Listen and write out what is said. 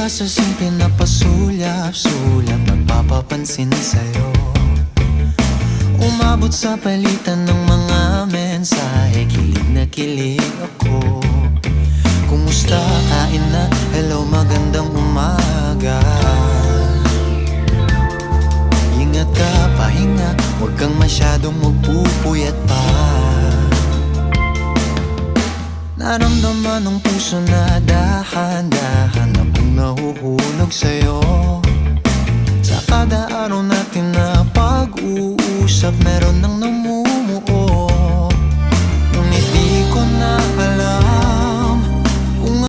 sa simple na pasulyap-sulyap, nagpapapansin sa'yo. Umabot sa palitan ng mga mensahe, kilig na kilig ako. Kumusta, kain na, hello, magandang umaga. Ingat ka, pahinga, huwag kang masyadong magpupuyat pa. Naramdaman ng puso na dahan-dahan akong nahuhulog sa'yo. Sa kada araw natin na pag-uusap, meron ng